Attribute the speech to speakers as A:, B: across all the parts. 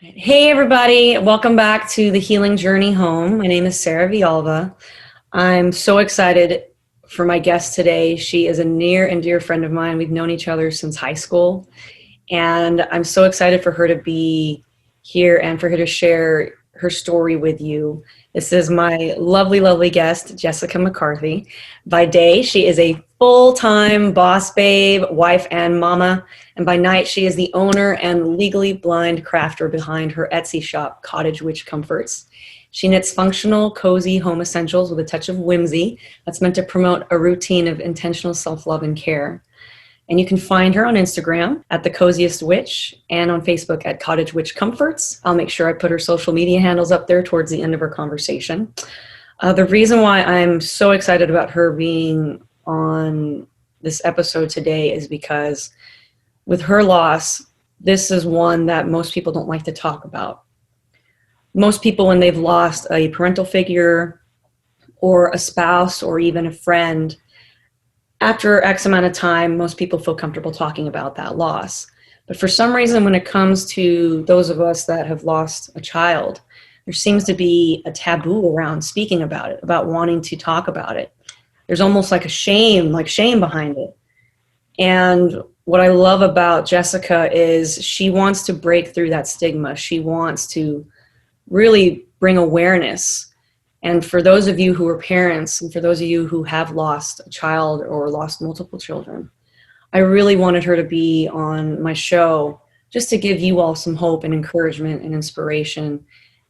A: Hey everybody, welcome back to the Healing Journey Home. My name is Sarah Villalva. I'm so excited for my guest today. She is a near and dear friend of mine. We've known each other since high school, and I'm so excited for her to be here and for her to share her story with you. This is my lovely, lovely guest, Jessica McCarthy. By day, she is a full-time boss babe, wife, and mama. And by night, she is the owner and legally blind crafter behind her Etsy shop, Cottage Witch Comforts. She knits functional, cozy home essentials with a touch of whimsy that's meant to promote a routine of intentional self-love and care. And you can find her on Instagram at The Coziest Witch and on Facebook at Cottage Witch Comforts. I'll make sure I put her social media handles up there towards the end of our conversation. The reason why I'm so excited about her being on this episode today is because with her loss, this is one that most people don't like to talk about. Most people, when they've lost a parental figure or a spouse or even a friend, after X amount of time, most people feel comfortable talking about that loss. But for some reason, when it comes to those of us that have lost a child, there seems to be a taboo around speaking about it, about wanting to talk about it. There's almost like shame behind it. And what I love about Jessica is she wants to break through that stigma. She wants to really bring awareness. And for those of you who are parents, and for those of you who have lost a child or lost multiple children, I really wanted her to be on my show just to give you all some hope and encouragement and inspiration,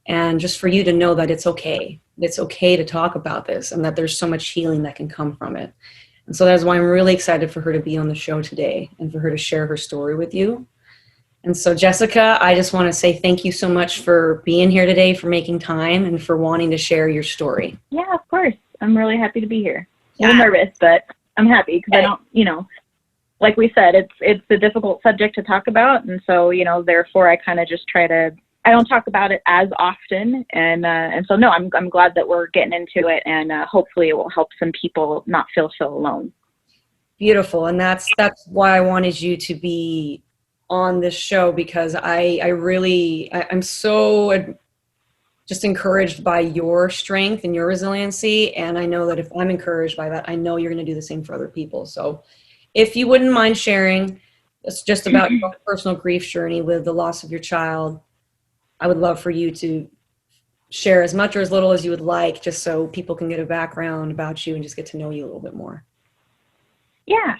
A: and just for you to know that it's okay. It's okay to talk about this and that there's so much healing that can come from it. And so that's why I'm really excited for her to be on the show today and for her to share her story with you. And so, Jessica, I just want to say thank you so much for being here today, for making time, and for wanting to share your story.
B: Yeah, of course. I'm really happy to be here. A little nervous, but I'm happy because I don't, like we said, it's a difficult subject to talk about. And so, therefore I kind of just I don't talk about it as often. And so, no, I'm glad that we're getting into it, and hopefully it will help some people not feel so alone.
A: Beautiful. And that's why I wanted you to be on this show, because I'm so just encouraged by your strength and your resiliency. And I know that if I'm encouraged by that, I know you're going to do the same for other people. So if you wouldn't mind sharing, it's just about your personal grief journey with the loss of your child, I would love for you to share as much or as little as you would like, just so people can get a background about you and just get to know you a little bit more.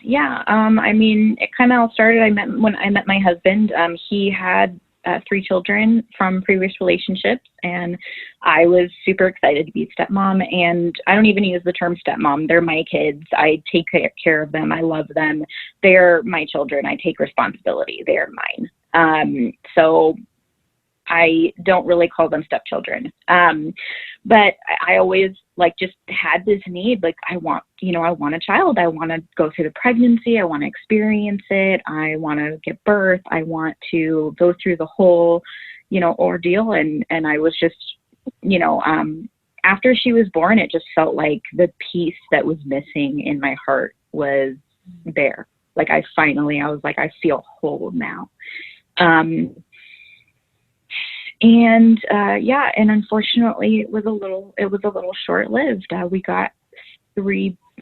B: Yeah. I mean, it kind of all started when I met my husband. He had 3 children from previous relationships, and I was super excited to be a stepmom. And I don't even use the term stepmom. They're my kids. I take care of them. I love them. They're my children. I take responsibility. They're mine. So I don't really call them stepchildren. But I always just had this need, I want a child. I want to go through the pregnancy. I want to experience it. I want to give birth. I want to go through the whole, ordeal. And I was just, after she was born, it just felt like the piece that was missing in my heart was there. I was like, I feel whole now. And unfortunately it was a little short-lived. We got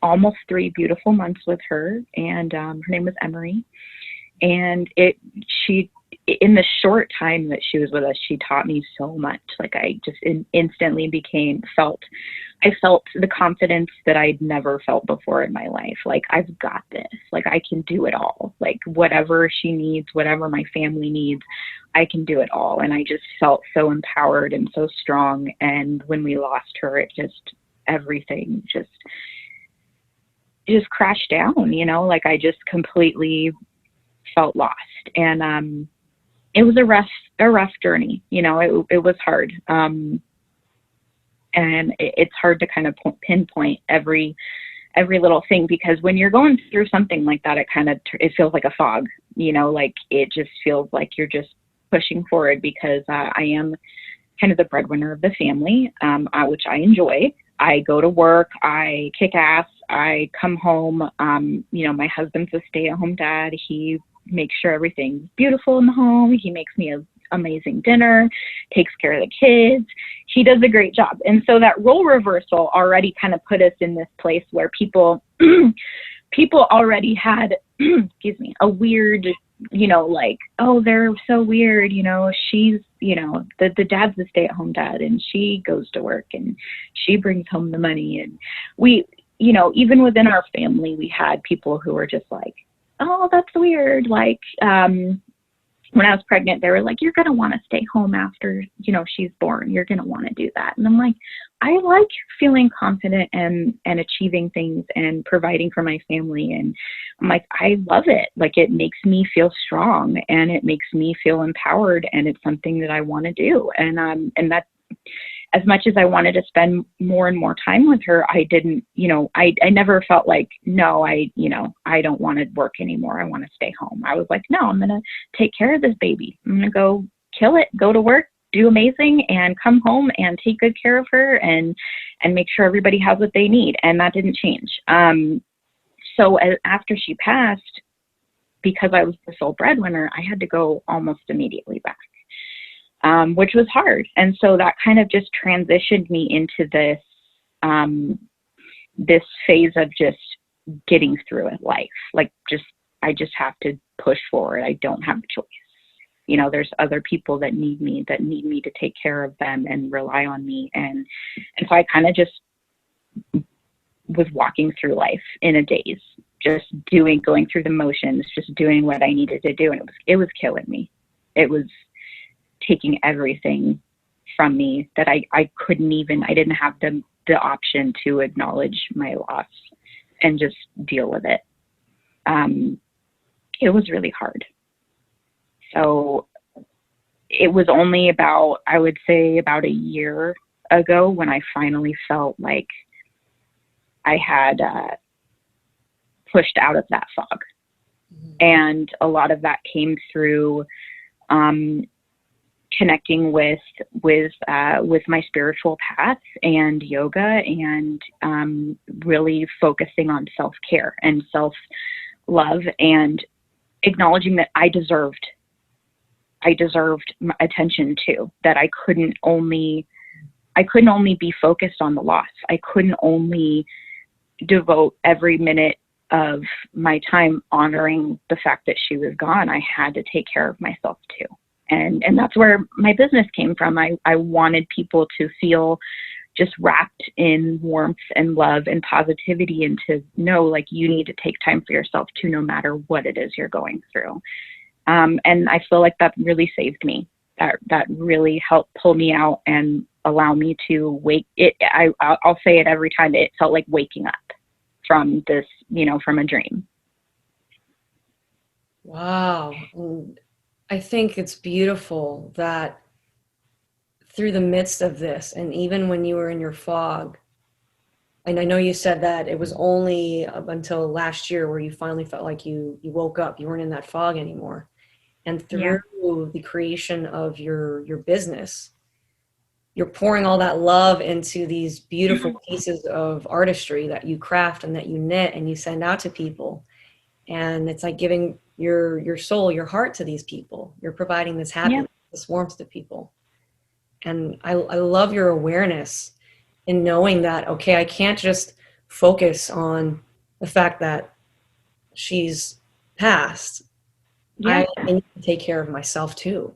B: almost 3 beautiful months with her, and her name was Emery. And in the short time that she was with us, she taught me so much. I just instantly I felt the confidence that I'd never felt before in my life. I've got this. I can do it all. Whatever she needs, whatever my family needs, I can do it all. And I just felt so empowered and so strong. And when we lost her, everything just crashed down, I just completely felt lost. And it was a rough journey. It was hard. And it's hard to kind of pinpoint every little thing, because when you're going through something like that, it feels like a fog, it just feels like you're just pushing forward, because I am kind of the breadwinner of the family, which I enjoy. I go to work, I kick ass, I come home. My husband's a stay-at-home dad. He makes sure everything's beautiful in the home. He makes me amazing dinner, takes care of the kids. She does a great job. And so that role reversal already kind of put us in this place where people already had, excuse me, a weird, like, oh, they're so weird, she's, the dad's the stay-at-home dad, and she goes to work and she brings home the money. And we, even within our family, we had people who were just like, oh, that's weird. Like, when I was pregnant, they were like, you're going to want to stay home after, she's born. You're going to want to do that. And I'm like, I like feeling confident and achieving things and providing for my family. And I'm like, I love it. Like, it makes me feel strong and it makes me feel empowered, and it's something that I want to do. And that, as much as I wanted to spend more and more time with her, I didn't, I never felt like, no, I don't want to work anymore. I want to stay home. I was like, no, I'm going to take care of this baby. I'm going to go kill it, go to work, do amazing, and come home and take good care of her and make sure everybody has what they need. And that didn't change. So after she passed, because I was the sole breadwinner, I had to go almost immediately back. Which was hard. And so that kind of just transitioned me into this, this phase of just getting through it, life. Like, I just have to push forward. I don't have a choice. There's other people that need me to take care of them and rely on me. And so I kind of just was walking through life in a daze, just going through the motions, just doing what I needed to do. And it was killing me. It was taking everything from me that I didn't have the option to acknowledge my loss and just deal with it. It was really hard. So it was only about a year ago when I finally felt like I had pushed out of that fog. Mm-hmm. And a lot of that came through connecting with my spiritual path and yoga, and really focusing on self-care and self-love, and acknowledging that I deserved attention too, that I couldn't only be focused on the loss. I couldn't only devote every minute of my time honoring the fact that she was gone. I had to take care of myself too. And that's where my business came from. I wanted people to feel just wrapped in warmth and love and positivity, and to know, like, you need to take time for yourself too, no matter what it is you're going through. And I feel like that really saved me. That really helped pull me out and allow me to I'll say it every time. It felt like waking up from this, from a dream.
A: Wow. I think it's beautiful that through the midst of this, and even when you were in your fog, and I know you said that it was only up until last year where you finally felt like you woke up, you weren't in that fog anymore. And through the creation of your business, you're pouring all that love into these beautiful pieces of artistry that you craft and that you knit and you send out to people. And it's like giving your soul, your heart to these people. You're providing this happiness, this warmth to people. And I love your awareness in knowing that, okay, I can't just focus on the fact that she's passed. I need to take care of myself too.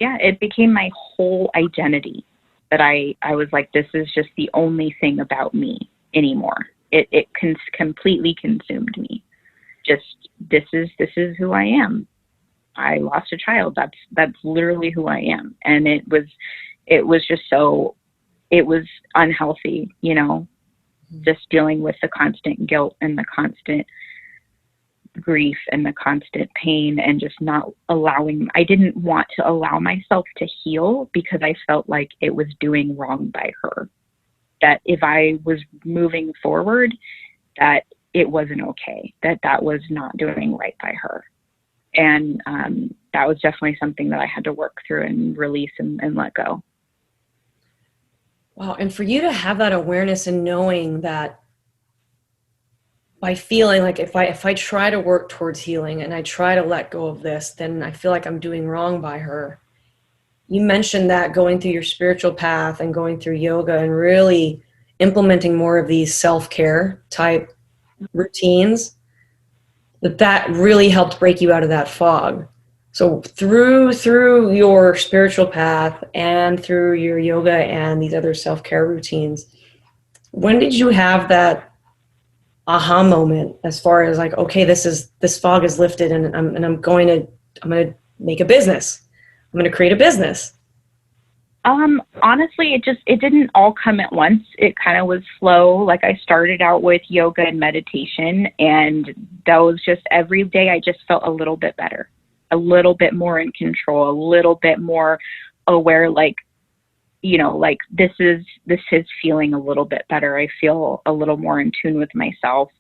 B: Yeah, it became my whole identity, that I was like, this is just the only thing about me anymore. It completely consumed me. Just, this is who I am. I lost a child. That's literally who I am. And it was just so, it was unhealthy, just dealing with the constant guilt and the constant grief and the constant pain, and just not allowing, I didn't want to allow myself to heal, because I felt like it was doing wrong by her. That if I was moving forward, that it wasn't okay, that was not doing right by her. And that was definitely something that I had to work through and release and let go.
A: Wow. And for you to have that awareness and knowing that, by feeling like if I try to work towards healing and I try to let go of this, then I feel like I'm doing wrong by her. you mentioned that going through your spiritual path and going through yoga and really implementing more of these self-care type routines, that really helped break you out of that fog. So through your spiritual path and through your yoga and these other self-care routines, when did you have that aha moment as far as like, okay, this fog is lifted, and I'm going to make a business. I'm going to create a business.
B: Honestly, it didn't all come at once. It kind of was slow. Like, I started out with yoga and meditation, and that was just every day I just felt a little bit better, a little bit more in control, a little bit more aware, like, you know, like this is feeling a little bit better. I feel a little more in tune with myself.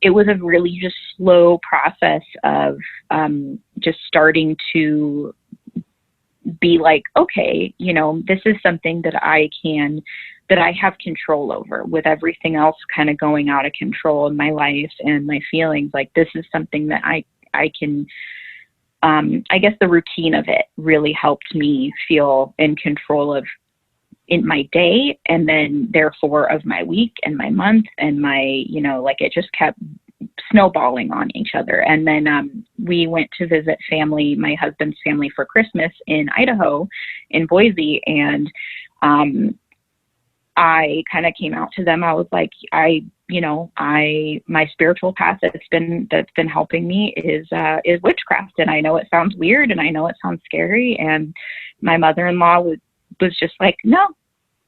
B: It was a really just slow process of just starting to be like, okay, you know, this is something that I have control over, with everything else kind of going out of control in my life and my feelings. Like, this is something that I can, I guess the routine of it really helped me feel in control of in my day, and then therefore of my week and my month and my, you know, like it just kept snowballing on each other. And then we went to visit family, my husband's family, for Christmas in Idaho, in Boise. And I kind of came out to them. I was like, my spiritual path that's been helping me is witchcraft. And I know it sounds weird, and I know it sounds scary. And my mother-in-law was just like, no,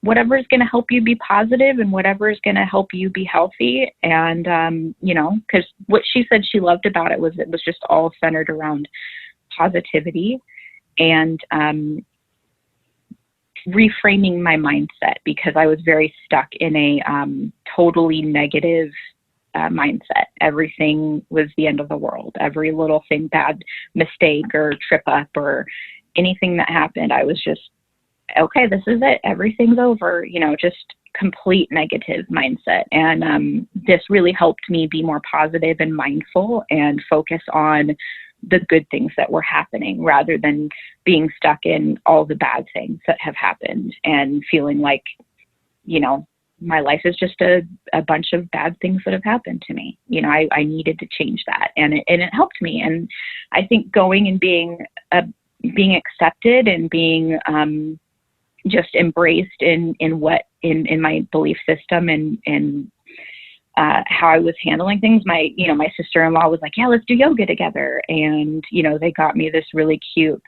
B: whatever is going to help you be positive and whatever is going to help you be healthy. And, you know, because what she said she loved about it was just all centered around positivity and reframing my mindset, because I was very stuck in a totally negative mindset. Everything was the end of the world. Every little thing, bad mistake or trip up or anything that happened, I was just, okay, this is it. Everything's over, you know, just complete negative mindset. And this really helped me be more positive and mindful and focus on the good things that were happening, rather than being stuck in all the bad things that have happened and feeling like, you know, my life is just a bunch of bad things that have happened to me. You know, I needed to change that, and it helped me. And I think going and being accepted and being just embraced in my belief system and how I was handling things. My sister-in-law was like, yeah, let's do yoga together. And, you know, they got me this really cute,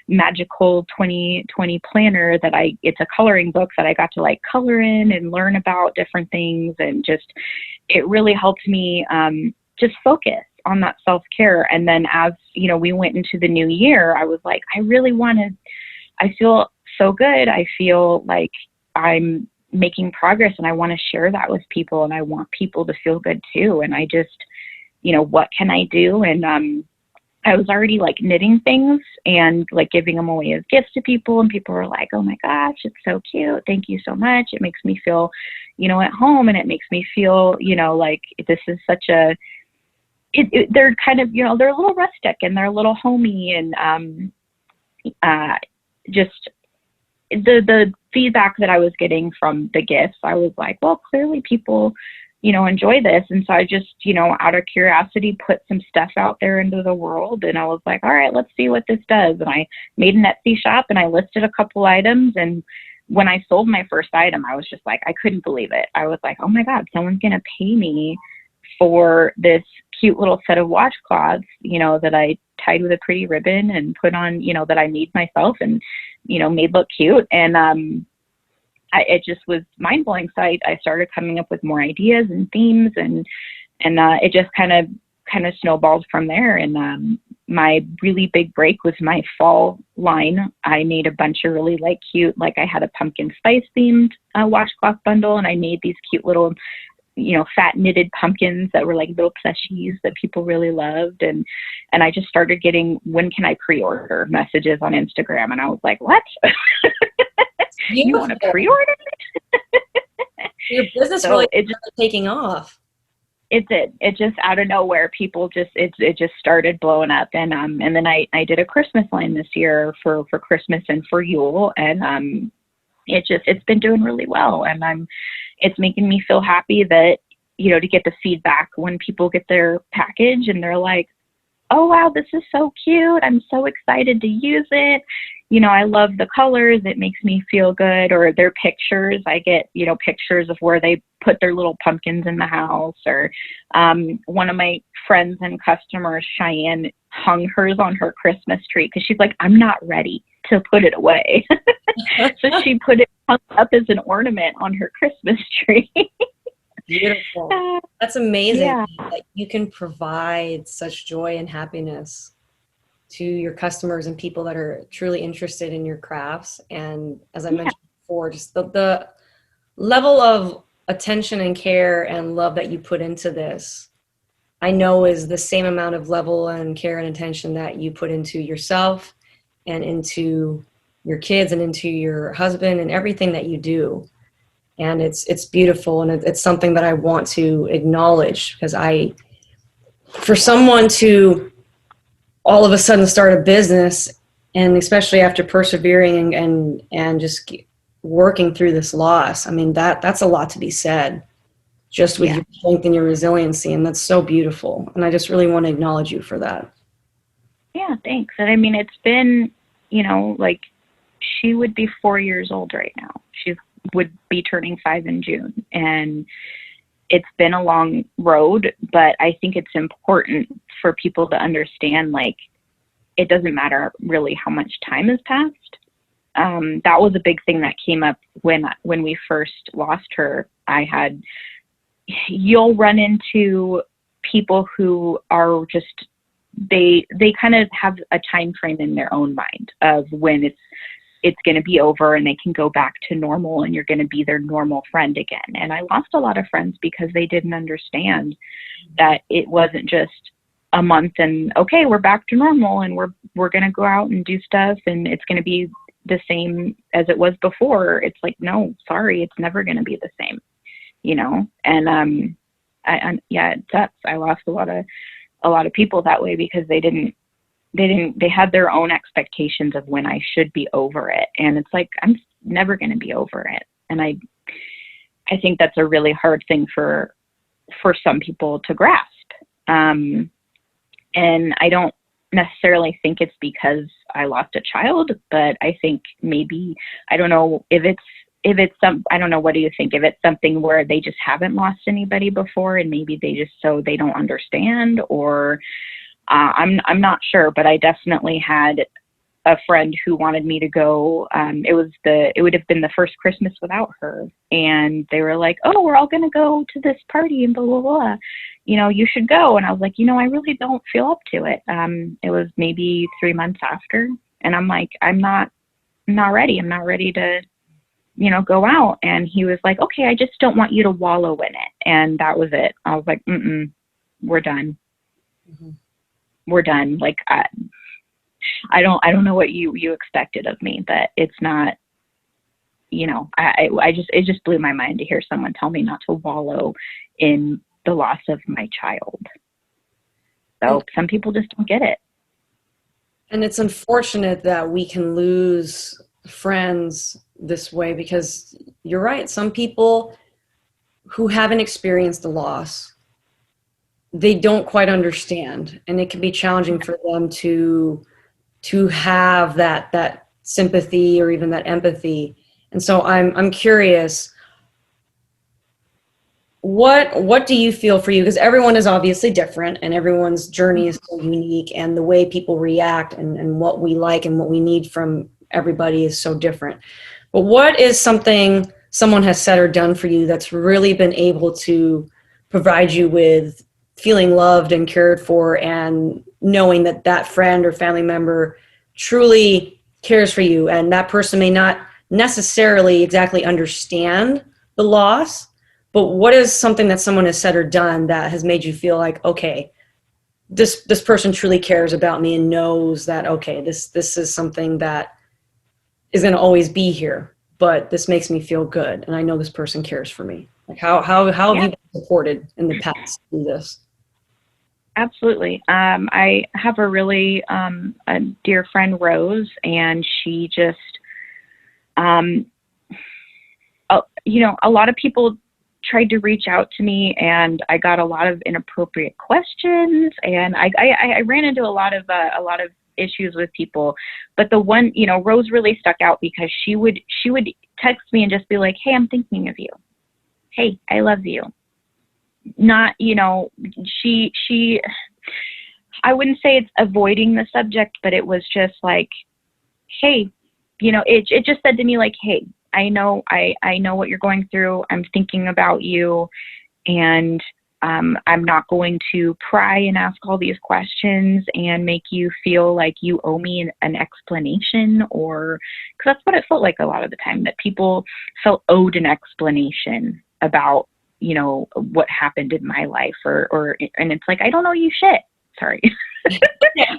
B: magical 2020 planner it's a coloring book that I got to like color in and learn about different things. And just, it really helped me, just focus on that self-care. And then as, you know, we went into the new year, I was like, I feel so good. I feel like I'm making progress, and I want to share that with people, and I want people to feel good too. And I just, you know, what can I do? And I was already like knitting things and like giving them away as gifts to people, and people were like, oh my gosh, it's so cute. Thank you so much. It makes me feel, you know, at home, and it makes me feel, you know, like this is such a, they're kind of, you know, they're a little rustic and they're a little homey, and just the feedback that I was getting from the gifts, I was like, well, clearly people, you know, enjoy this. And so I just, you know, out of curiosity, put some stuff out there into the world. And I was like, all right, let's see what this does. And I made an Etsy shop, and I listed a couple items. And when I sold my first item, I was just like, I couldn't believe it. I was like, oh my God, someone's going to pay me for this cute little set of washcloths, you know, that I tied with a pretty ribbon and put on, you know, that I made myself and, you know, made look cute. And it just was mind blowing. So I started coming up with more ideas and themes, and it just kind of snowballed from there. And my really big break was my fall line. I made a bunch of really like cute, like I had a pumpkin spice themed washcloth bundle, and I made these cute little, you know, fat knitted pumpkins that were like little plushies that people really loved. And I just started getting, when can I pre-order messages on Instagram? And I was like, what? You want to pre-order?
A: Your business
B: So
A: really
B: it's
A: taking off.
B: it just out of nowhere, people just, it just started blowing up. And then I did a Christmas line this year for Christmas and for Yule. And, it's been doing really well. And it's making me feel happy that, to get the feedback when people get their package and they're like, oh, wow, this is so cute. I'm so excited to use it. I love the colors. It makes me feel good. Or their pictures. I get, pictures of where they put their little pumpkins in the house. Or one of my friends and customers, Cheyenne, hung hers on her Christmas tree because she's like, I'm not ready to put it away. So she put it hung up as an ornament on her Christmas tree.
A: Beautiful. That's amazing.
B: Yeah.
A: That you can provide such joy and happiness to your customers and people that are truly interested in your crafts. And as I mentioned before, just the level of attention and care and love that you put into this, I know is the same amount of level and care and attention that you put into yourself and into your kids and into your husband and everything that you do. And it's beautiful, and it's something that I want to acknowledge, because for someone to all of a sudden start a business, and especially after persevering and just working through this loss, I mean, that's a lot to be said, just with your strength and your resiliency, and that's so beautiful. And I just really want to acknowledge you for that.
B: Yeah, thanks. And I mean, it's been, like, she would be 4 years old right now. She would be turning 5 in June. And it's been a long road, but I think it's important for people to understand, like, it doesn't matter really how much time has passed. That was a big thing that came up when we first lost her. You'll run into people who are just, they kind of have a time frame in their own mind of when it's going to be over and they can go back to normal and you're going to be their normal friend again. And I lost a lot of friends because they didn't understand that it wasn't just a month and okay, we're back to normal and we're going to go out and do stuff and it's going to be the same as it was before. It's like, no, sorry, it's never going to be the same, and it sucks. I lost a lot of people that way because they had their own expectations of when I should be over it. And it's like, I'm never going to be over it. And I think that's a really hard thing for some people to grasp. And I don't necessarily think it's because I lost a child, but I think maybe, I don't know if it's I don't know, what do you think? If it's something where they just haven't lost anybody before and maybe they don't understand, or I'm not sure, but I definitely had a friend who wanted me to go. It would have been the first Christmas without her. And they were like, oh, we're all going to go to this party and blah, blah, blah. You should go. And I was like, I really don't feel up to it. It was maybe 3 months after. And I'm like, I'm not ready. I'm not ready to, go out. And he was like, okay, I just don't want you to wallow in it. And that was it. I was like, we're done. Mm-hmm. We're done. Like, I don't know what you expected of me, but it's not, it just blew my mind to hear someone tell me not to wallow in the loss of my child. So some people just don't get it.
A: And it's unfortunate that we can lose friends this way, because you're right. Some people who haven't experienced the loss, they don't quite understand, and it can be challenging for them to have that sympathy or even that empathy. And so I'm curious, what do you feel for you? Because everyone is obviously different and everyone's journey is so unique, and the way people react and what we like and what we need from everybody is so different. But what is something someone has said or done for you that's really been able to provide you with feeling loved and cared for, and knowing that that friend or family member truly cares for you, and that person may not necessarily exactly understand the loss, but what is something that someone has said or done that has made you feel like, okay, this person truly cares about me and knows that, okay, this is something that is going to always be here, but this makes me feel good, and I know this person cares for me. Like how have you been supported in the past through this.
B: Absolutely. I have a really a dear friend, Rose, and she just, a lot of people tried to reach out to me, and I got a lot of inappropriate questions, and I ran into a lot of issues with people. But the one, Rose really stuck out because she would text me and just be like, "Hey, I'm thinking of you. Hey, I love you." Not, she, I wouldn't say it's avoiding the subject, but it was just like, "Hey," it just said to me like, "Hey, I know what you're going through. I'm thinking about you, and I'm not going to pry and ask all these questions and make you feel like you owe me an explanation," because that's what it felt like a lot of the time, that people felt owed an explanation about, what happened in my life, and it's like, I don't know you shit. Sorry.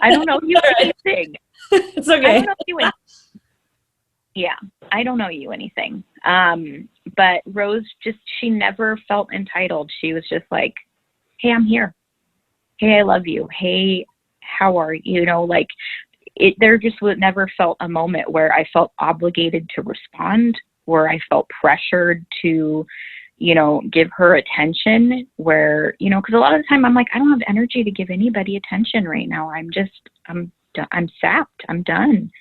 B: I don't know you anything.
A: It's okay.
B: I don't know you anything. Yeah, I don't know you anything. But Rose she never felt entitled. She was just like, "Hey, I'm here. Hey, I love you. Hey, how are you?" There just never felt a moment where I felt obligated to respond, where I felt pressured to, give her attention, where, because a lot of the time I'm like, I don't have energy to give anybody attention right now. I'm sapped. I'm done.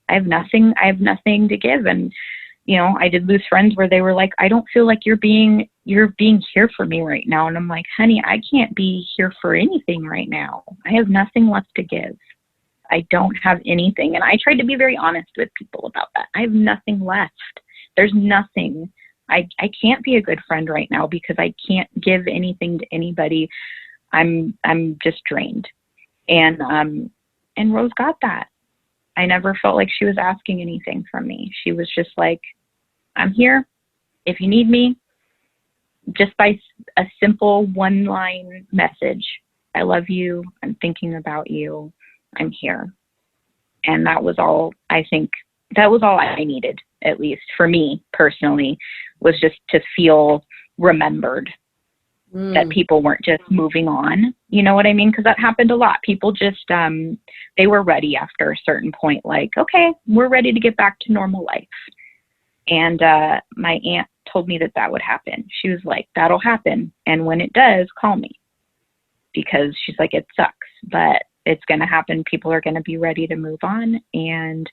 B: I have nothing to give. And, I did lose friends where they were like, "I don't feel like you're being here for me right now." And I'm like, "Honey, I can't be here for anything right now. I have nothing left to give. I don't have anything." And I tried to be very honest with people about that. I have nothing left. There's nothing. I can't be a good friend right now because I can't give anything to anybody. I'm just drained. And Rose got that. I never felt like she was asking anything from me. She was just like, "I'm here if you need me," just by a simple one-line message. "I love you. I'm thinking about you. I'm here." And that was all I needed, at least for me personally, was just to feel remembered, that people weren't just moving on. You know what I mean? Because that happened a lot. People just, they were ready after a certain point, like, "Okay, we're ready to get back to normal life." And my aunt told me that would happen. She was like, "That'll happen. And when it does, call me." Because she's like, "It sucks, but it's going to happen. People are going to be ready to move on, and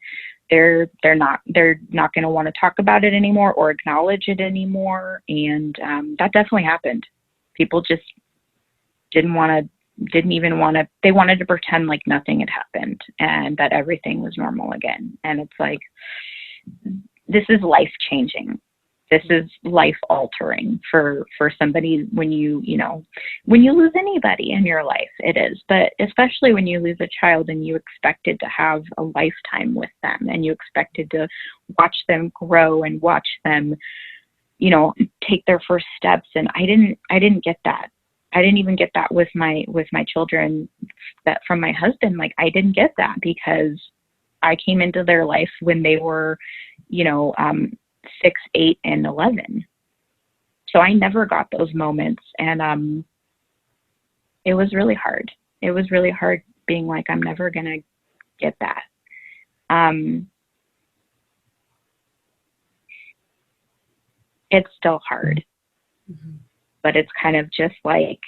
B: they're not going to want to talk about it anymore or acknowledge it anymore." And that definitely happened. People just they wanted to pretend like nothing had happened and that everything was normal again. And it's like, this is life changing. This is life altering for somebody when you lose anybody in your life, it is. But especially when you lose a child and you expected to have a lifetime with them, and you expected to watch them grow and watch them, take their first steps. And I didn't get that. I didn't even get that with my children, that from my husband. Like, I didn't get that because I came into their life when they were, 6, 8, and 11. So I never got those moments. And it was really hard. It was really hard being like, I'm never going to get that. It's still hard. Mm-hmm. But it's kind of just like,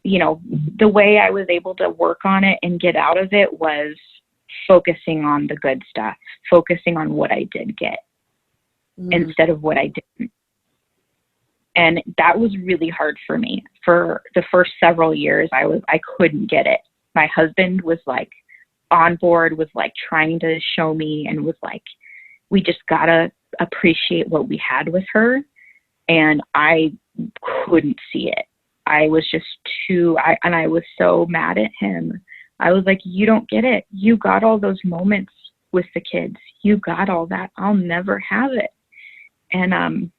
B: the way I was able to work on it and get out of it was focusing on the good stuff, focusing on what I did get instead of what I didn't. And that was really hard for me. For the first several years, I couldn't get it. My husband was like on board, was like trying to show me, and was like, we just gotta appreciate what we had with her. And I couldn't see it. I was just and I was so mad at him. I was like, you don't get it. You got all those moments with the kids. You got all that. I'll never have it. And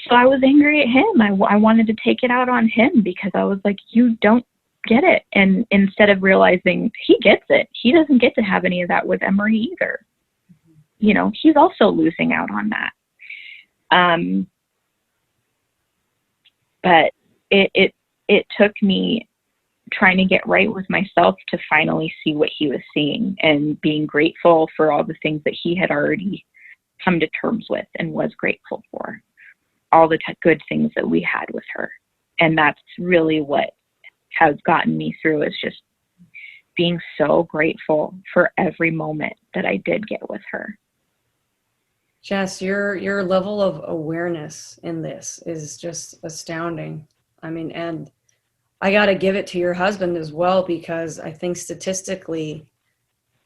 B: so I was angry at him. I wanted to take it out on him because I was like, you don't get it. And instead of realizing he gets it, he doesn't get to have any of that with Emery either. He's also losing out on that. Um, but it took me trying to get right with myself to finally see what he was seeing, and being grateful for all the things that he had already come to terms with and was grateful for, all the good things that we had with her. And that's really what has gotten me through, is just being so grateful for every moment that I did get with her.
A: Jess, your level of awareness in this is just astounding. I mean, and I got to give it to your husband as well, because I think statistically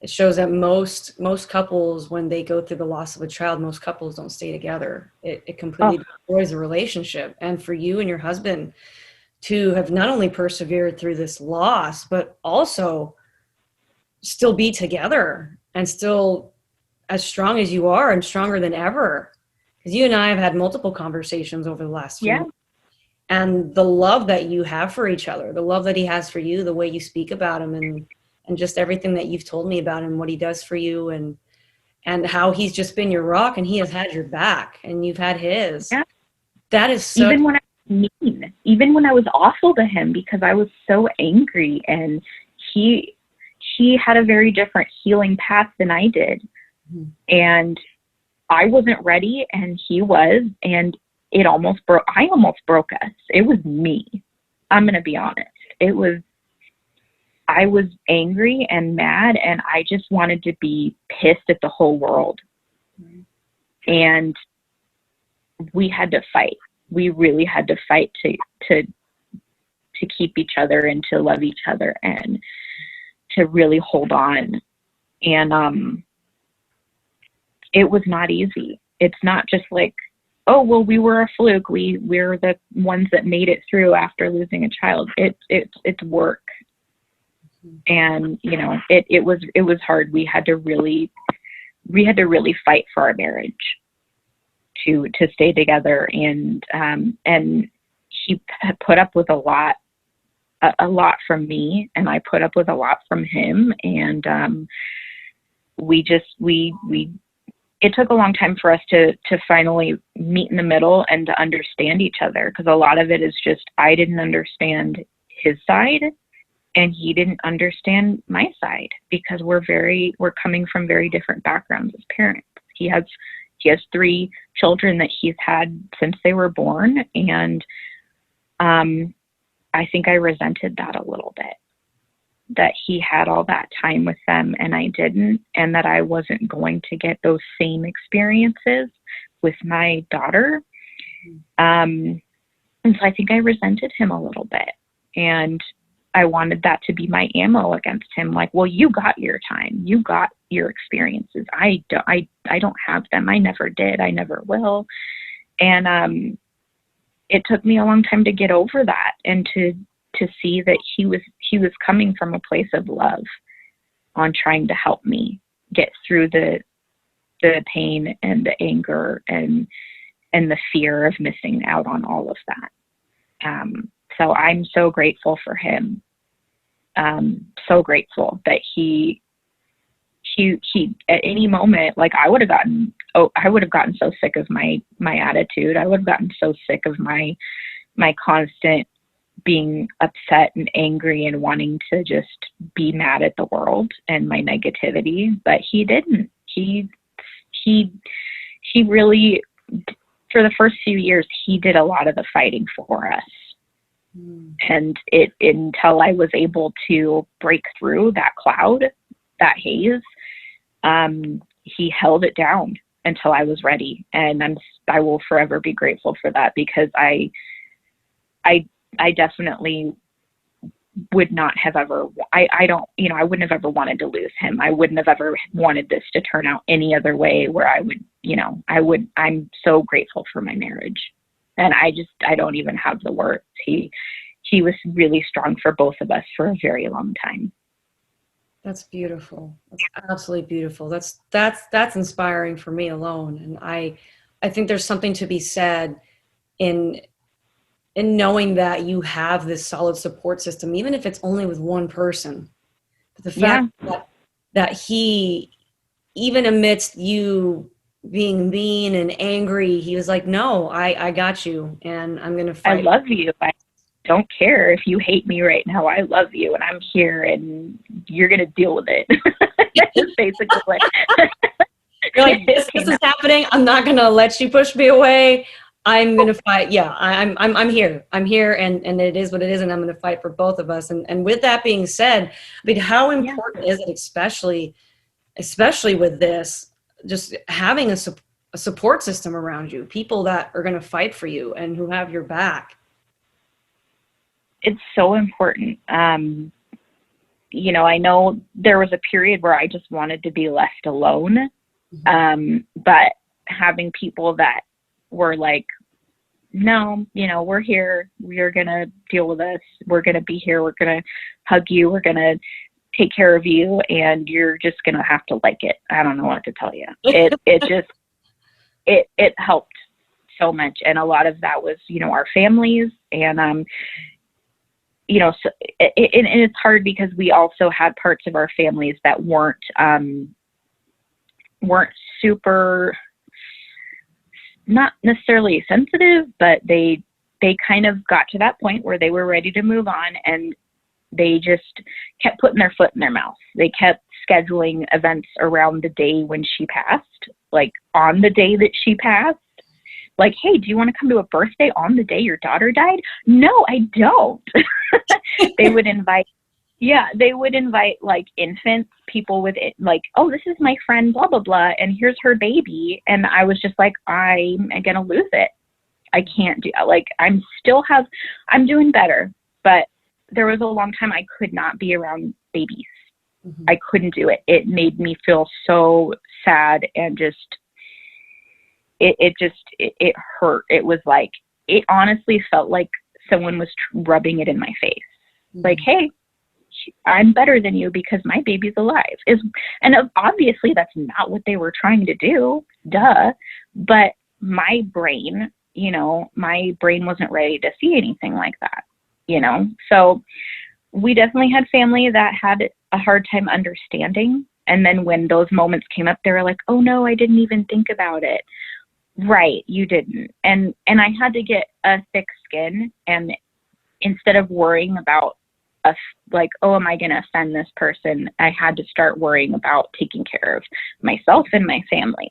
A: it shows that most couples, when they go through the loss of a child, most couples don't stay together. It completely destroys the relationship. And for you and your husband to have not only persevered through this loss, but also still be together and still as strong as you are, and stronger than ever. Because you and I have had multiple conversations over the last few months. And the love that you have for each other, the love that he has for you, the way you speak about him, and just everything that you've told me about him, what he does for you, and how he's just been your rock, and he has had your back and you've had his.
B: Yeah.
A: That is so.
B: Even when I was mean, even when I was awful to him because I was so angry, and he had a very different healing path than I did. Mm-hmm. And I wasn't ready, and he was, and I almost broke us. It was me. I'm going to be honest. I was angry and mad, and I just wanted to be pissed at the whole world. Mm-hmm. And we had to fight. We really had to fight to keep each other and to love each other and to really hold on. And it was not easy. It's not just like, oh, well, we were a fluke. We're the ones that made it through after losing a child. It's work. And, you know, it was hard. We had to really fight for our marriage to stay together. And he put up with a lot from me, and I put up with a lot from him. And it took a long time for us to finally meet in the middle and to understand each other, because a lot of it is just I didn't understand his side and he didn't understand my side, because we're coming from very different backgrounds as parents. He has 3 children that he's had since they were born, and I think I resented that a little bit, that he had all that time with them and I didn't, and that I wasn't going to get those same experiences with my daughter. And so I think I resented him a little bit, and I wanted that to be my ammo against him. Like, well, you got your time, you got your experiences. I don't have them. I never did. I never will. And it took me a long time to get over that, and to see that he was coming from a place of love on trying to help me get through the pain and the anger and the fear of missing out on all of that. So I'm so grateful for him. So grateful that he at any moment, like I would have gotten so sick of my attitude. I would have gotten so sick of my constant being upset and angry and wanting to just be mad at the world and my negativity. But he didn't. He really, for the first few years, he did a lot of the fighting for us. And until I was able to break through that cloud, that haze, he held it down until I was ready. And I will forever be grateful for that, because I definitely would not have ever, I wouldn't have ever wanted to lose him. I wouldn't have ever wanted this to turn out any other way, where I'm so grateful for my marriage. And I don't even have the words. He was really strong for both of us for a very long time.
A: That's beautiful. That's absolutely beautiful. That's inspiring for me alone. And I think there's something to be said in knowing that you have this solid support system, even if it's only with one person. But the fact that he, even amidst you being mean and angry. He was like, no, I got you, and I'm going to
B: I
A: fight.
B: love you. I don't care if you hate me right now. I love you, and I'm here, and you're going to deal with it. It's basically like,
A: You're like, this is happening. I'm not going to let you push me away. I'm going to fight. Yeah, I'm here. I'm here, and it is what it is, and I'm going to fight for both of us. And with that being said, I mean, how important is it, especially with this, just having a support system around you, people that are going to fight for you and who have your back?
B: It's so important. You know, I know there was a period where I just wanted to be left alone. But having people that were like, no, you know, we're here. We're going to deal with this. We're going to be here. We're going to hug you. We're going to take care of you. And you're just going to have to like it. I don't know what to tell you. It helped so much. And a lot of that was, you know, our families. And, you know, so, and it's hard because we also had parts of our families that weren't super, not necessarily sensitive, but they kind of got to that point where they were ready to move on, and they just kept putting their foot in their mouth. They kept scheduling events around the day when she passed, like on the day that she passed. Like, hey, do you want to come to a birthday on the day your daughter died? No, I don't. They would invite like infants, people with it, like, oh, this is my friend, blah, blah, blah, and here's her baby. And I was just like, I'm going to lose it. I can't do, like, I'm doing better, but there was a long time I could not be around babies. I couldn't do it. It made me feel so sad, and just, it hurt. It was like, it honestly felt like someone was rubbing it in my face. Like, hey, I'm better than you because my baby's alive. And obviously that's not what they were trying to do, duh. But my brain, you know, wasn't ready to see anything like that, you know? So we definitely had family that had a hard time understanding. And then when those moments came up, they were like, oh no, I didn't even think about it. Right, you didn't. And I had to get a thick skin, and instead of worrying about like, oh, am I going to offend this person? I had to start worrying about taking care of myself and my family.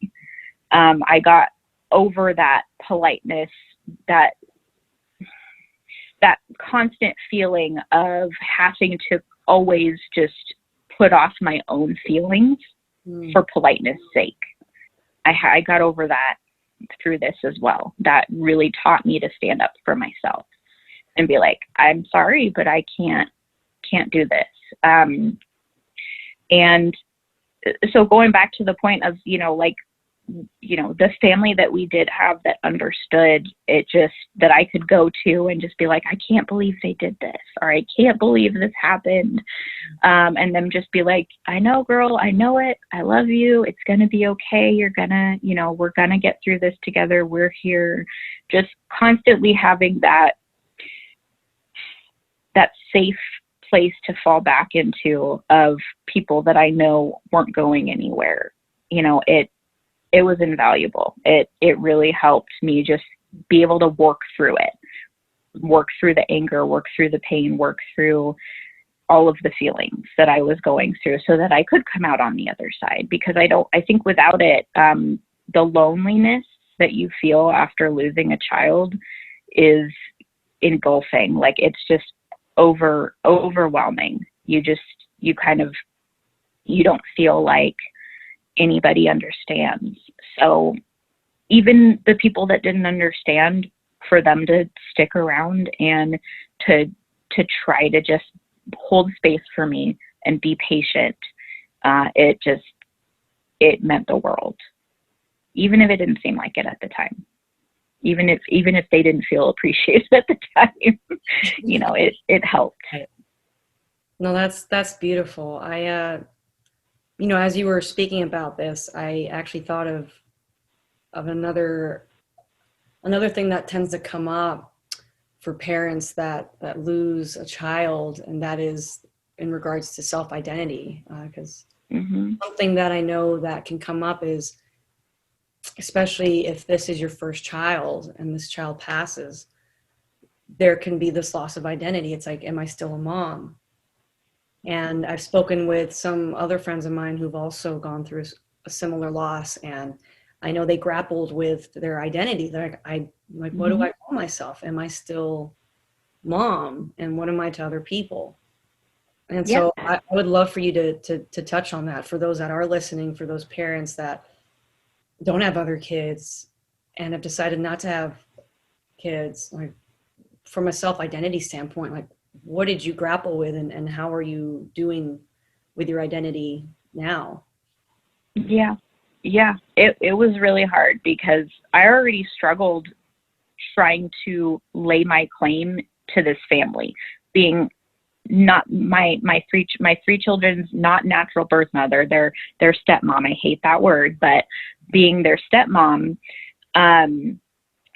B: I got over that politeness, that constant feeling of having to always just put off my own feelings for politeness sake. I got over that through this as well. That really taught me to stand up for myself and be like, I'm sorry, but I can't do this. And so going back to the point of, you know, like, you know, the family that we did have that understood it, just that I could go to and just be like, I can't believe they did this, or I can't believe this happened. And them just be like, I know, girl, I know it. I love you. It's going to be okay. You're going to, you know, we're going to get through this together. We're here. Just constantly having that safe place to fall back into, of people that I know weren't going anywhere. You know, it was invaluable. It really helped me just be able to work through it, work through the anger, work through the pain, work through all of the feelings that I was going through, so that I could come out on the other side. Because I think without it, the loneliness that you feel after losing a child is engulfing. Like, it's just overwhelming. You don't feel like anybody understands. So even the people that didn't understand, for them to stick around and to try to just hold space for me and be patient, it meant the world, even if it didn't seem like it at the time. Even if they didn't feel appreciated at the time, you know, it helped.
A: No, that's beautiful. You know, as you were speaking about this, I actually thought of another thing that tends to come up for parents that lose a child, and that is in regards to self-identity. Because something that I know that can come up is especially if this is your first child and this child passes, there can be this loss of identity. It's like, am I still a mom? And I've spoken with some other friends of mine who've also gone through a similar loss, and I know they grappled with their identity. They're like, I'm like, what do I call myself? Am I still mom? And what am I to other people? And
B: Yeah.
A: so I would love for you to touch on that for those that are listening, for those parents that don't have other kids and have decided not to have kids, like from a self-identity standpoint, like what did you grapple with, and how are you doing with your identity now?
B: Yeah. Yeah. It was really hard because I already struggled trying to lay my claim to this family, being not my three children's not natural birth mother, their stepmom. I hate that word, but being their stepmom, I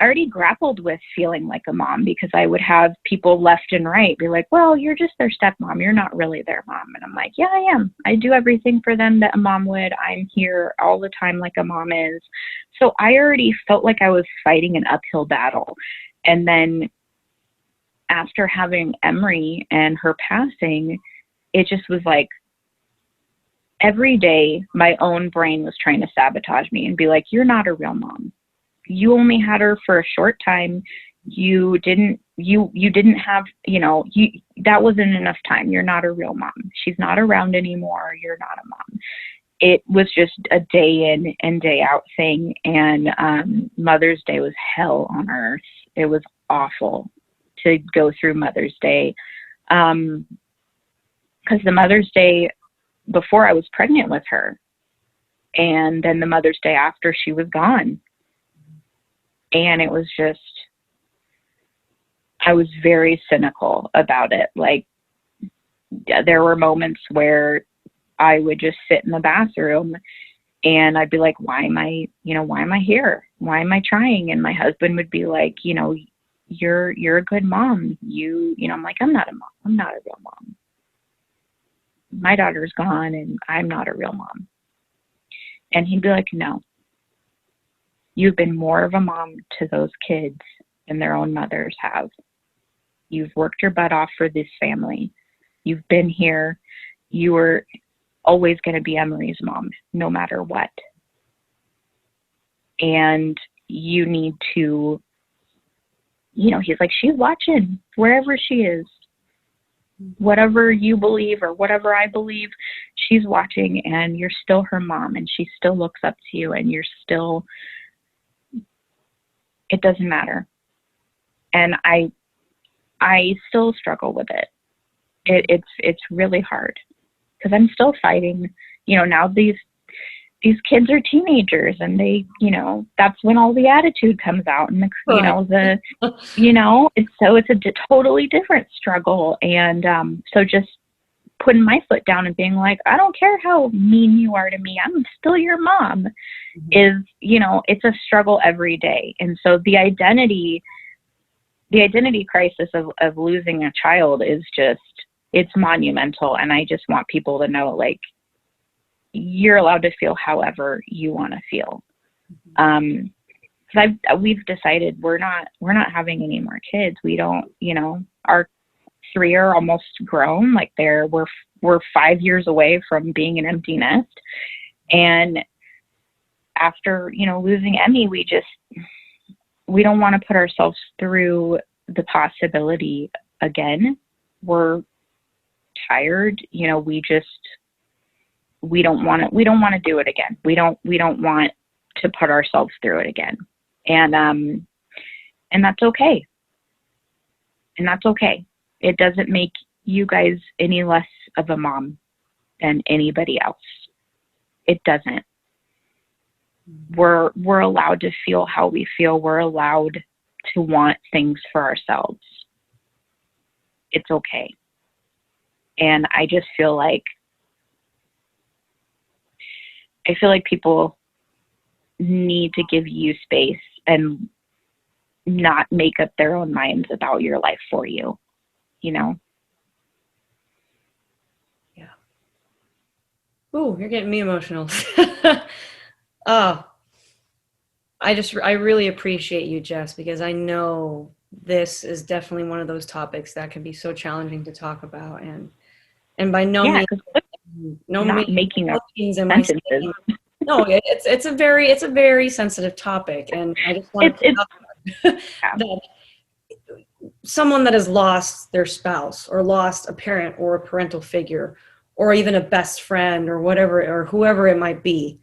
B: already grappled with feeling like a mom because I would have people left and right be like, well, you're just their stepmom. You're not really their mom. And I'm like, yeah, I am. I do everything for them that a mom would. I'm here all the time like a mom is. So I already felt like I was fighting an uphill battle. And then after having Emery and her passing, it just was like every day my own brain was trying to sabotage me and be like, you're not a real mom. You only had her for a short time. You didn't have, that wasn't enough time. You're not a real mom. She's not around anymore. You're not a mom. It was just a day in and day out thing. And Mother's Day was hell on earth. It was awful to go through Mother's Day. Because the Mother's Day before I was pregnant with her, and then the Mother's Day after she was gone. And it was just, I was very cynical about it. Like, there were moments where I would just sit in the bathroom and I'd be like, why am I here? Why am I trying? And my husband would be like, you're a good mom. I'm like, I'm not a mom. I'm not a real mom. My daughter's gone and I'm not a real mom. And he'd be like, no. You've been more of a mom to those kids than their own mothers have. You've worked your butt off for this family. You've been here. You were always going to be Emery's mom, no matter what. And you need to, he's like, she's watching wherever she is. Whatever you believe or whatever I believe, she's watching, and you're still her mom, and she still looks up to you, and you're still, it doesn't matter. And I still struggle with it. It's really hard because I'm still fighting. Now these kids are teenagers, and they, that's when all the attitude comes out, and it's a totally different struggle. And so just putting my foot down and being like, I don't care how mean you are to me, I'm still your mom, is, it's a struggle every day. And so the identity crisis of losing a child is just, it's monumental. And I just want people to know, like, you're allowed to feel however you want to feel. We've decided we're not having any more kids. We don't, our 3 are almost grown. Like we're 5 years away from being an empty nest. And after, losing Emmy, we don't want to put ourselves through the possibility again. We're tired. We don't want to do it again. We don't want to put ourselves through it again. And that's okay. And that's okay. It doesn't make you guys any less of a mom than anybody else. It doesn't. We're allowed to feel how we feel. We're allowed to want things for ourselves. It's okay. And I just feel like people need to give you space and not make up their own minds about your life for you,
A: Yeah. Ooh, you're getting me emotional. Oh, I really appreciate you, Jess, because I know this is definitely one of those topics that can be so challenging to talk about, and by no
B: Yeah,
A: means,
B: because
A: no
B: not
A: means,
B: making
A: no
B: up
A: means am I
B: sentences.
A: saying, no, it's a very sensitive topic, and I just want to put
B: It's
A: out there
B: yeah,
A: that someone that has lost their spouse or lost a parent or a parental figure or even a best friend or whatever or whoever it might be,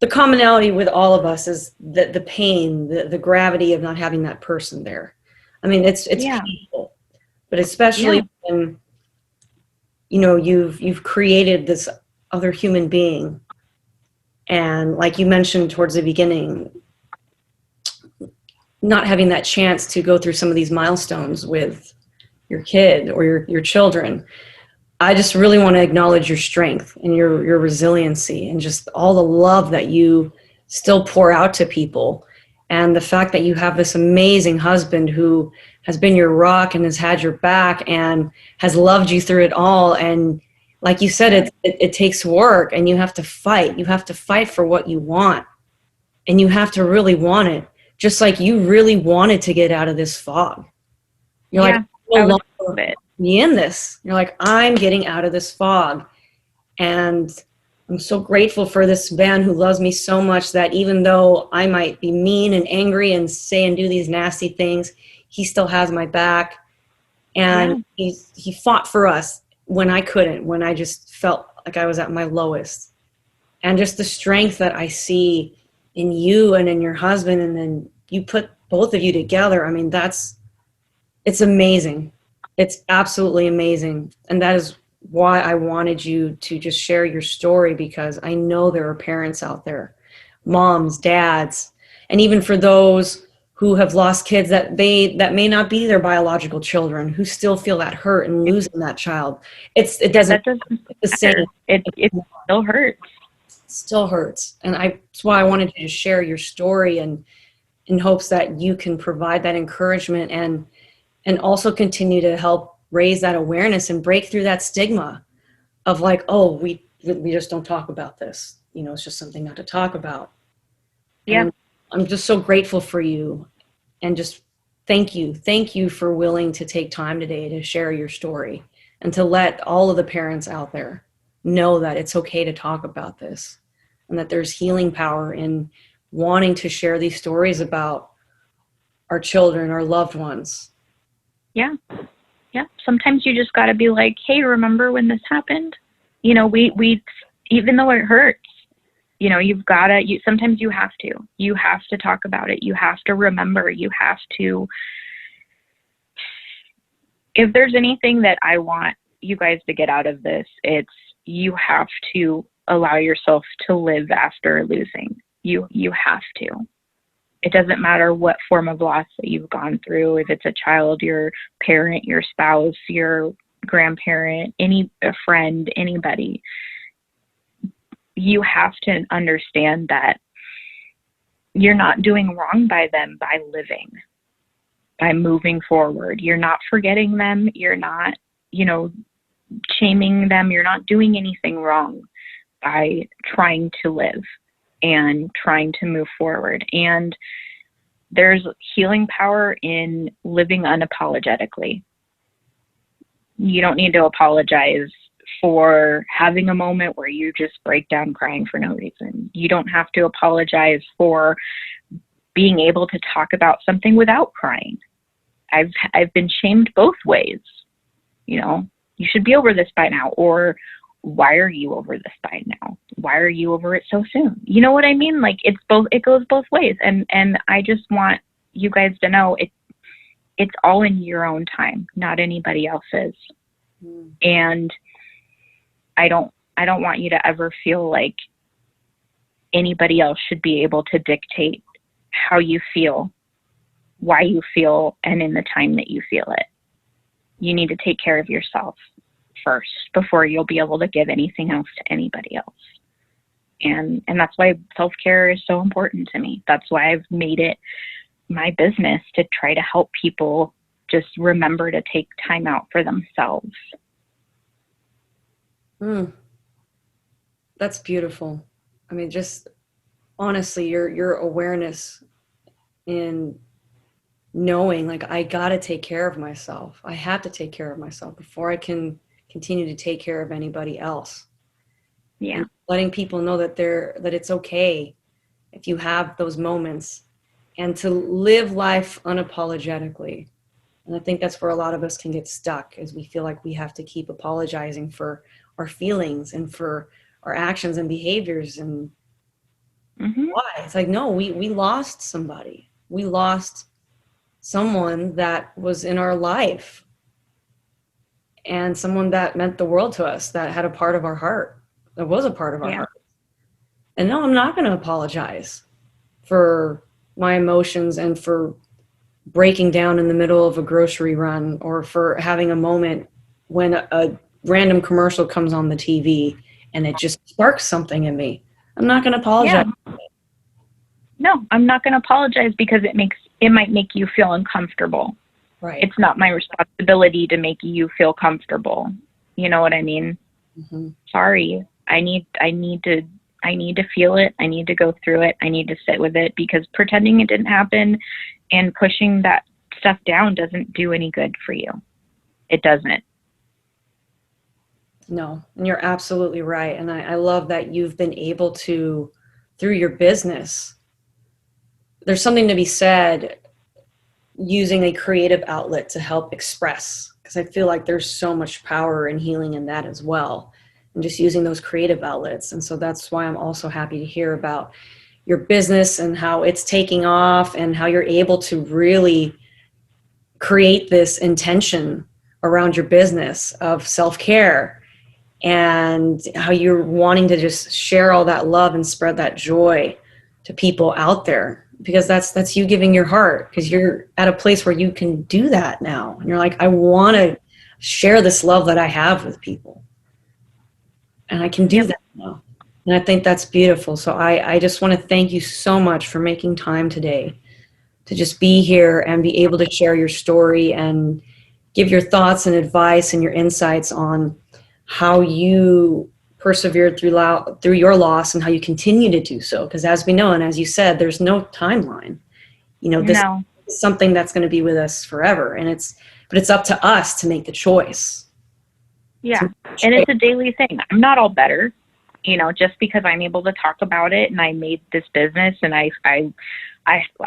A: the commonality with all of us is the pain, the gravity of not having that person there. I mean, it's
B: yeah,
A: painful, but especially
B: yeah,
A: when you've created this other human being, and like you mentioned towards the beginning, not having that chance to go through some of these milestones with your kid or your children. I just really want to acknowledge your strength and your resiliency and just all the love that you still pour out to people. And the fact that you have this amazing husband who has been your rock and has had your back and has loved you through it all. And like you said, it takes work, and you have to fight. You have to fight for what you want, and you have to really want it. Just like you really wanted to get out of this fog. You're like,
B: yeah.
A: I'm no
B: I was
A: longer
B: it.
A: be in this. You're like, I'm getting out of this fog. And I'm so grateful for this man who loves me so much that even though I might be mean and angry and say and do these nasty things, he still has my back. And
B: Yeah,
A: he fought for us when I couldn't, when I just felt like I was at my lowest. And just the strength that I see in you and in your husband, and then you put both of you together. I mean, it's amazing. It's absolutely amazing. And that is why I wanted you to just share your story, because I know there are parents out there, moms, dads, and even for those who have lost kids that may not be their biological children, who still feel that hurt and losing that child. It
B: yeah.
A: doesn't
B: That doesn't
A: it's the same.
B: matter. It still hurts.
A: Still hurts. And that's why I wanted you to share your story, and in hopes that you can provide that encouragement and also continue to help raise that awareness and break through that stigma of like, oh, we just don't talk about this. It's just something not to talk about.
B: Yeah,
A: And I'm just so grateful for you, and just thank you for willing to take time today to share your story and to let all of the parents out there know that it's okay to talk about this, and that there's healing power in wanting to share these stories about our children, our loved ones.
B: yeah, yeah. Sometimes you just got to be like, hey, remember when this happened? We even though it hurts, you've got to. Sometimes you have to. You have to talk about it. You have to remember. You have to. If there's anything that I want you guys to get out of this, it's you have to allow yourself to live after losing. You have to. It doesn't matter what form of loss that you've gone through, if it's a child, your parent, your spouse, your grandparent, a friend, anybody. You have to understand that you're not doing wrong by them by living, by moving forward. You're not forgetting them. You're not, shaming them. You're not doing anything wrong by trying to live and trying to move forward. And there's healing power in living unapologetically. You don't need to apologize for having a moment where you just break down crying for no reason. You don't have to apologize for being able to talk about something without crying. I've been shamed both ways. You should be over this by now, or why are you over this by now? Why are you over it so soon? You know what I mean? Like it goes both ways. And I just want you guys to know it's all in your own time, not anybody else's. Mm. And I don't want you to ever feel like anybody else should be able to dictate how you feel, why you feel, and in the time that you feel it. You need to take care of yourself first before you'll be able to give anything else to anybody else. And that's why self-care is so important to me. That's why I've made it my business to try to help people just remember to take time out for themselves.
A: That's beautiful. I mean, just honestly, your awareness in knowing, like, I got to take care of myself. I have to take care of myself before I can continue to take care of anybody else.
B: Yeah.
A: And letting people know that that it's okay if you have those moments, and to live life unapologetically. And I think that's where a lot of us can get stuck, is we feel like we have to keep apologizing for our feelings and for our actions and behaviors. And
B: Hmm.
A: why? It's like, no, we lost somebody. We lost someone that was in our life, and someone that meant the world to us, that had a part of our heart, that was a part of our
B: Yeah.
A: heart. And no, I'm not going to apologize for my emotions and for breaking down in the middle of a grocery run, or for having a moment when a random commercial comes on the TV and it just sparks something in me. I'm not going to apologize.
B: Yeah. No, I'm not going to apologize because it might make you feel uncomfortable.
A: Right.
B: It's not my responsibility to make you feel comfortable. You know what I mean?
A: Mm-hmm.
B: Sorry. I need to feel it. I need to go through it. I need to sit with it, because pretending it didn't happen and pushing that stuff down doesn't do any good for you. It doesn't.
A: No, and you're absolutely right. And I love that you've been able to, through your business, there's something to be said using a creative outlet to help express, because I feel like there's so much power and healing in that as well, and just using those creative outlets. And so that's why I'm also happy to hear about your business and how it's taking off, and how you're able to really create this intention around your business of self-care, and how you're wanting to just share all that love and spread that joy to people out there, because that's you giving your heart, because you're at a place where you can do that now, and you're like, I want to share this love that I have with people, and I can do
B: Yep.
A: that now. And I think that's beautiful. So I just want to thank you so much for making time today to just be here and be able to share your story and give your thoughts and advice and your insights on how you persevered through your loss, and how you continue to do so. Because as we know, and as you said, there's no timeline. This
B: No.
A: is something that's going to be with us forever, and but it's up to us to make the choice.
B: Yeah. And it's a daily thing. I'm not all better, just because I'm able to talk about it and I made this business and I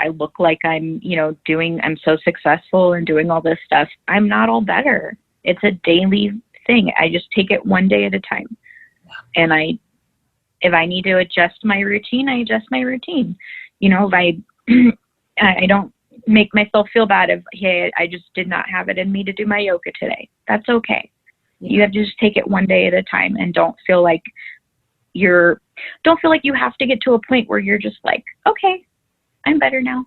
B: look like I'm I'm so successful and doing all this stuff. I'm not all better. It's a daily thing. I just take it one day at a time. And if I need to adjust my routine, I adjust my routine. If I don't make myself feel bad if, hey, I just did not have it in me to do my yoga today. That's okay. Yeah. You have to just take it one day at a time, and don't feel like you have to get to a point where you're just like, okay, I'm better now.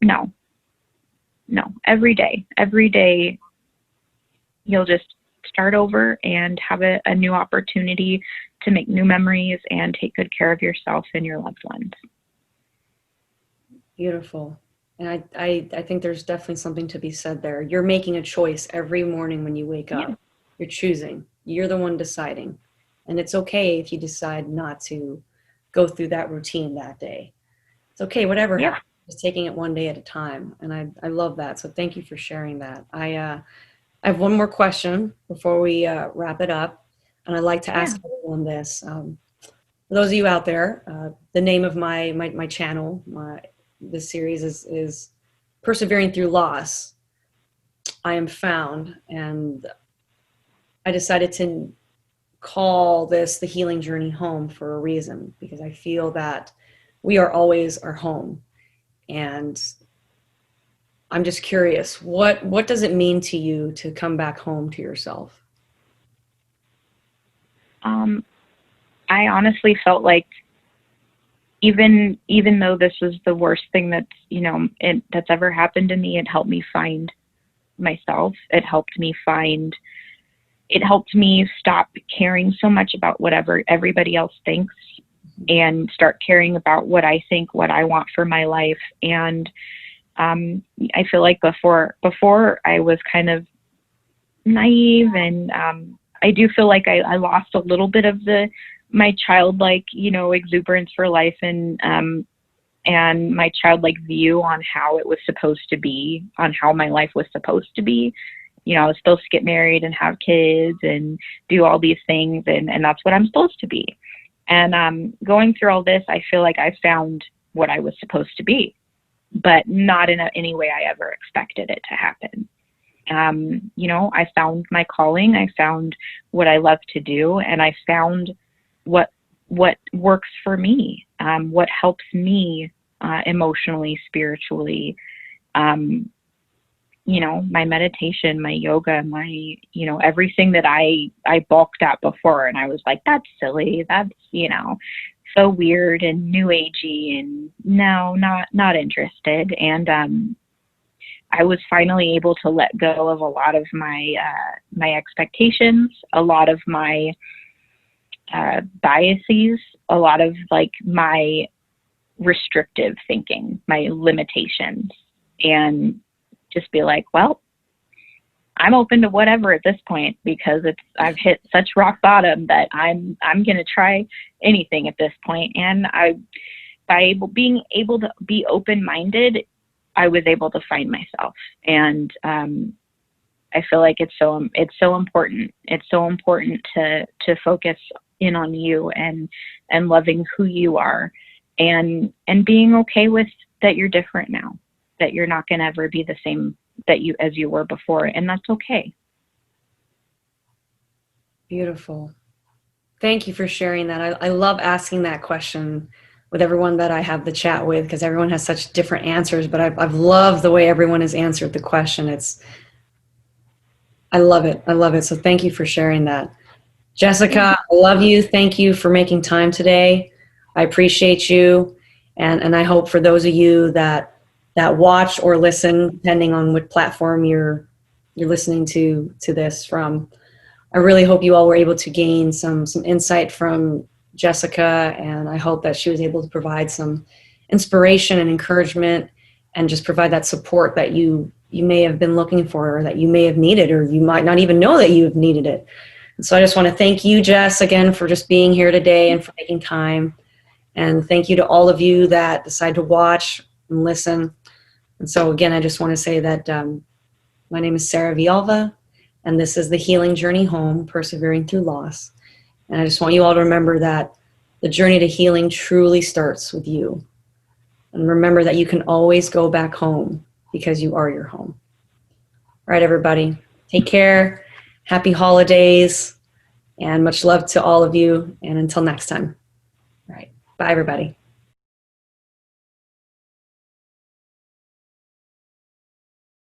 B: No. Every day you'll just start over and have a new opportunity to make new memories and take good care of yourself and your loved ones.
A: Beautiful. And I think there's definitely something to be said there. You're making a choice every morning when you wake up. You're choosing. You're the one deciding. And it's okay if you decide not to go through that routine that day. It's okay, whatever happens, just taking it one day at a time. And I love that. So thank you for sharing that. I have one more question before we wrap it up. And I'd like to ask everyone this. For those of you out there, the name of my channel, this series is Persevering Through Loss. I Am Found. And I decided to call this the healing journey home for a reason, because I feel that we are always our home. And I'm just curious, what does it mean to you to come back home to yourself?
B: I honestly felt like even though this was the worst thing that's ever happened to me, it helped me find myself. It helped me stop caring so much about whatever everybody else thinks, and start caring about what I think, what I want for my life. And I feel like before I was kind of naive, and I do feel like I lost a little bit of the my childlike, exuberance for life, and my childlike view on how it was supposed to be, on how my life was supposed to be. I was supposed to get married and have kids and do all these things, and that's what I'm supposed to be. And going through all this, I feel like I found what I was supposed to be, but not in any way I ever expected it to happen. I found my calling, I found what I love to do, and I found what works for me, what helps me emotionally, spiritually, my meditation, my yoga, my, everything that I balked at before. And I was like, that's silly. That's, so weird and new agey, and no, not interested. And I was finally able to let go of a lot of my expectations, a lot of my biases, a lot of like my restrictive thinking, my limitations, and just be like, well, I'm open to whatever at this point, because I've hit such rock bottom that I'm going to try anything at this point. And by being able to be open-minded, I was able to find myself. And I feel like it's so important. It's so important to focus in on you and loving who you are, and being okay with that you're different now, that you're not going to ever be the same as you were before, and that's okay.
A: Beautiful. Thank you for sharing that. I love asking that question with everyone that I have the chat with, because everyone has such different answers, but I've loved the way everyone has answered the question. I love it. I love it. So thank you for sharing that. Jessica, I love you. Thank you for making time today. I appreciate you. And I hope for those of you that watch or listen, depending on what platform you're listening to this from, I really hope you all were able to gain some insight from Jessica, and I hope that she was able to provide some inspiration and encouragement, and just provide that support that you may have been looking for, or that you may have needed, or you might not even know that you have needed it. And so I just want to thank you, Jess, again, for just being here today and for making time. And thank you to all of you that decide to watch and listen. And so again, I just want to say that my name is Sarah Villalva, and this is the Healing Journey Home, Persevering Through Loss. And I just want you all to remember that the journey to healing truly starts with you. And remember that you can always go back home, because you are your home. All right, everybody, take care. Happy holidays, and much love to all of you. And until next time. All right, bye, everybody.